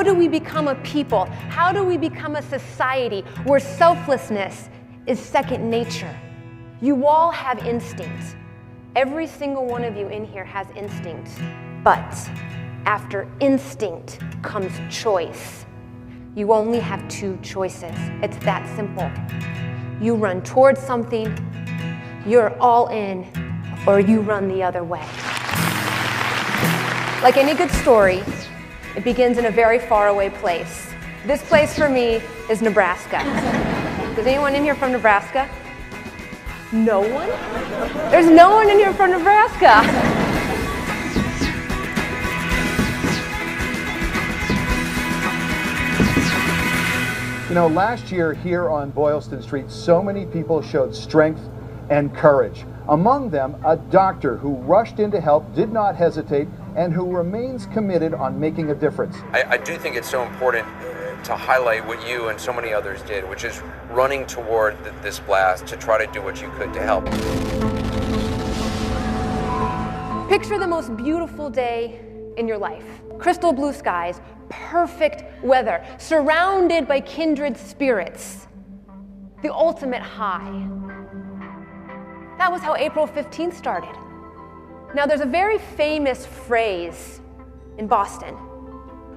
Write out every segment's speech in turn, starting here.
do we become a people? How do we become a society where selflessness is second nature? You all have instincts. Every single one of you in here has instincts. But after instinct comes choice. You only have two choices. It's that simple. You run towards something, you're all in, or you run the other way. Like any good story, it begins in a very far away place. This place for me is Nebraska. Is anyone in here from Nebraska? No one? There's no one in here from Nebraska. You know, last year here on Boylston Street, so many people showed strength and courage. Among them, a doctor who rushed in to help, did not hesitate, and who remains committed on making a difference. I do think it's so important to highlight what you and so many others did, which is running toward this blast to try to do what you could to help. Picture the most beautiful day in your life. Crystal blue skies, perfect weather, surrounded by kindred spirits. The ultimate high. That was how April 15th started. Now there's a very famous phrase in Boston.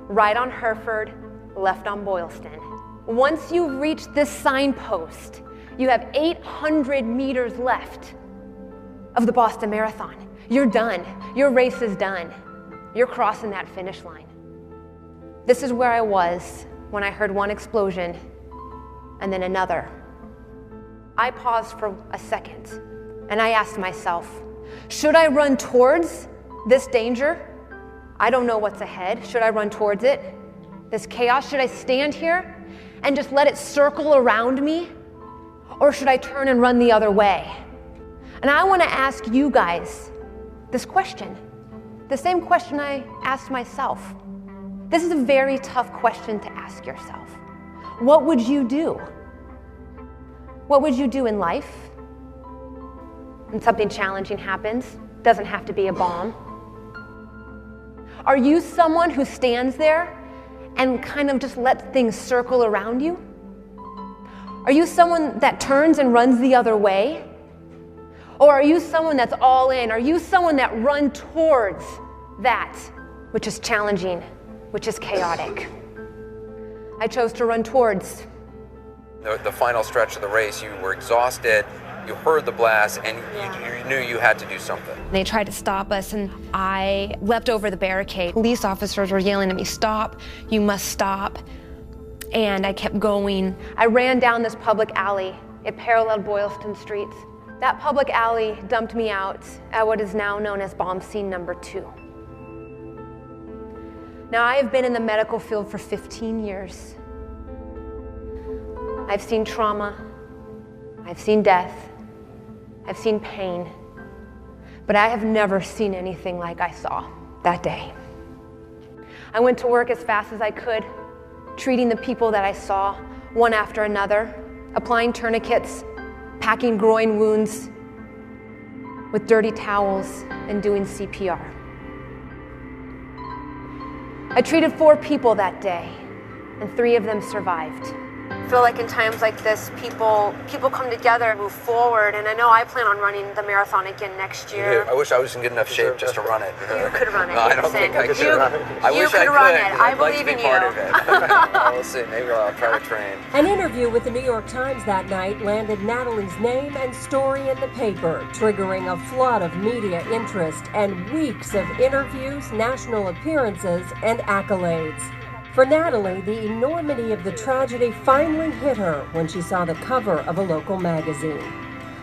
Right on Hereford, left on Boylston. Once you've reached this signpost, you have 800 meters left of the Boston Marathon. You're done. Your race is done. You're crossing that finish line. This is where I was when I heard one explosion and then another. I paused for a second and I asked myself, should I run towards this danger? I don't know what's ahead. Should I run towards it? This chaos? Should I stand here and just let it circle around me? Or should I turn and run the other way? And I want to ask you guys this question, the same question I asked myself. This is a very tough question to ask yourself. What would you do? What would you do in life when something challenging happens? Doesn't have to be a bomb. Are you someone who stands there and kind of just lets things circle around you? Are you someone that turns and runs the other way? Or are you someone that's all in? Are you someone that runs towards that which is challenging, which is chaotic? I chose to run towards. The final stretch of the race, you were exhausted, you heard the blast, and you knew you had to do something. They tried to stop us, and I leapt over the barricade. Police officers were yelling at me, "Stop, you must stop." And I kept going. I ran down this public alley. It paralleled Boylston Street. That public alley dumped me out at what is now known as bomb scene number 2. Now, I have been in the medical field for 15 years. I've seen trauma, I've seen death, I've seen pain, but I have never seen anything like I saw that day. I went to work as fast as I could, treating the people that I saw, one after another, applying tourniquets, packing groin wounds with dirty towels, and doing CPR. I treated 4 people that day, and 3 of them survived. I feel like in times like this, people come together and move forward, and I know I plan on running the marathon again next year. I wish I was in good enough shape just to run it. You could run it. No, I don't think I could run it. I you wish could I run could. it. I I'd like believe to in be you. part of it. We'll see. Maybe I'll try to train. An interview with the New York Times that night landed Natalie's name and story in the paper, triggering a flood of media interest and weeks of interviews, national appearances, and accolades. For Natalie, the enormity of the tragedy finally hit her when she saw the cover of a local magazine.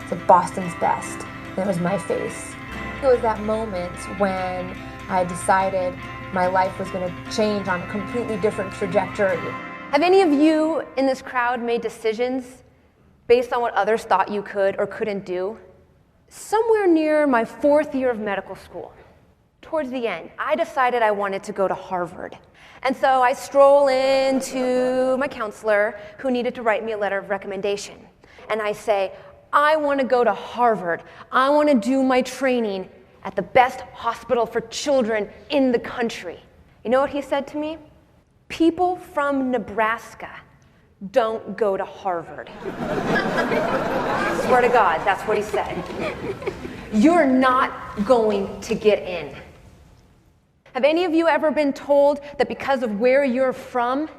It's Boston's Best. That was my face. It was that moment when I decided my life was going to change on a completely different trajectory. Have any of you in this crowd made decisions based on what others thought you could or couldn't do? Somewhere near my 4th year of medical school, towards the end, I decided I wanted to go to Harvard. And so I stroll into my counselor, who needed to write me a letter of recommendation. And I say, I want to go to Harvard. I want to do my training at the best hospital for children in the country. You know what he said to me? People from Nebraska don't go to Harvard. Swear to God, that's what he said. You're not going to get in. Have any of you ever been told that because of where you're from,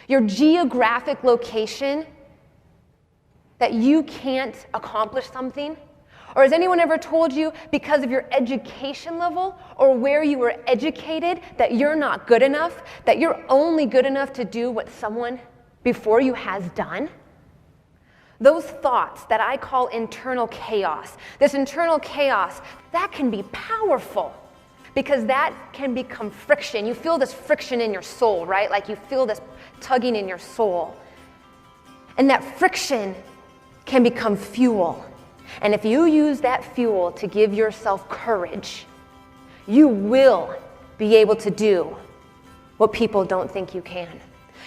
your geographic location, that you can't accomplish something? Or has anyone ever told you because of your education level or where you were educated that you're not good enough, that you're only good enough to do what someone before you has done? Those thoughts that I call internal chaos, this internal chaos, that can be powerful because that can become friction. You feel this friction in your soul, right? Like you feel this tugging in your soul. And that friction can become fuel. And if you use that fuel to give yourself courage, you will be able to do what people don't think you can.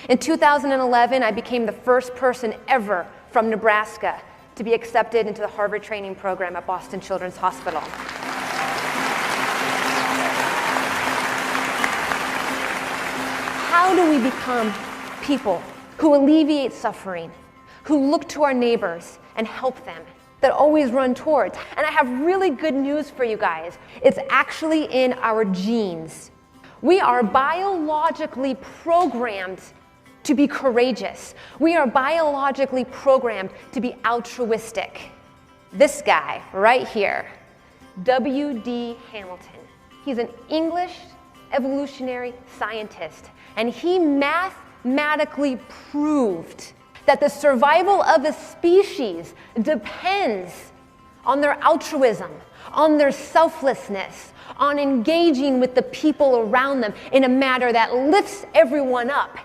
In 2011, I became the first person ever from Nebraska to be accepted into the Harvard training program at Boston Children's Hospital. How do we become people who alleviate suffering, who look to our neighbors and help them, that always run towards? And I have really good news for you guys. It's actually in our genes. We are biologically programmed to be courageous. We are biologically programmed to be altruistic. This guy right here, W.D. Hamilton, he's an English evolutionary scientist, and he mathematically proved that the survival of a species depends on their altruism, on their selflessness, on engaging with the people around them in a manner that lifts everyone up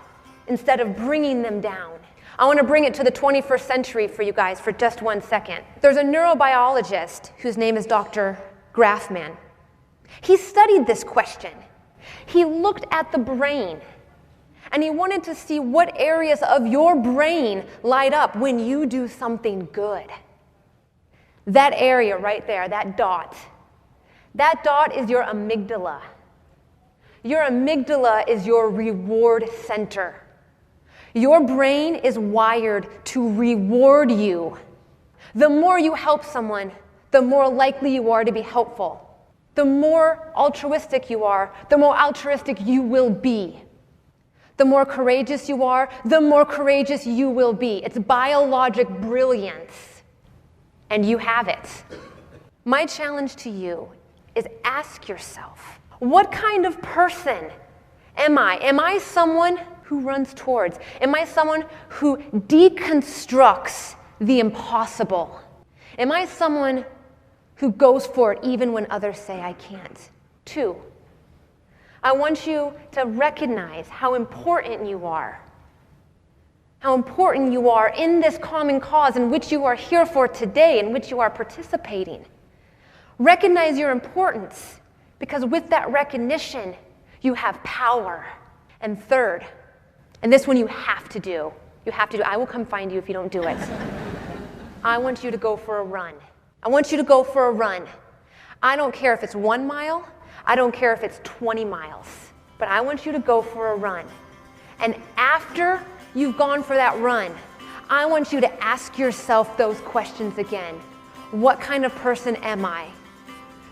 instead of bringing them down. I want to bring it to the 21st century for you guys for just 1 second. There's a neurobiologist whose name is Dr. Grafman. He studied this question. He looked at the brain, and he wanted to see what areas of your brain light up when you do something good. That area right there, that dot is your amygdala. Your amygdala is your reward center. Your brain is wired to reward you. The more you help someone, the more likely you are to be helpful. The more altruistic you are, the more altruistic you will be. The more courageous you are, the more courageous you will be. It's biologic brilliance, and you have it. My challenge to you is ask yourself, what kind of person am I? Am I someone who runs towards? Am I someone who deconstructs the impossible? Am I someone who goes for it even when others say I can't? 2, I want you to recognize how important you are. How important you are in this common cause in which you are here for today, in which you are participating. Recognize your importance, because with that recognition, you have power. And 3rd, and this one you have to do. I will come find you if you don't do it. I want you to go for a run. I want you to go for a run. I don't care if it's 1 mile. I don't care if it's 20 miles. But I want you to go for a run. And after you've gone for that run, I want you to ask yourself those questions again. What kind of person am I?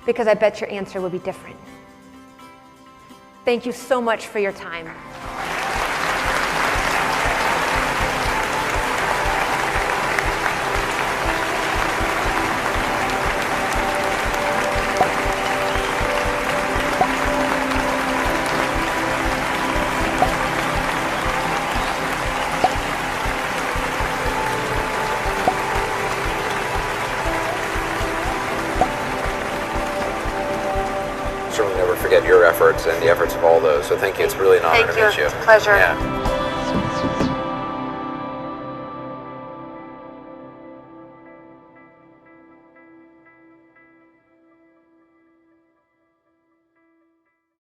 Because I bet your answer will be different. Thank you so much for your time. Certainly never forget your efforts and the efforts of all those. So thank you. It's really an honor to meet you. It's a pleasure. Yeah.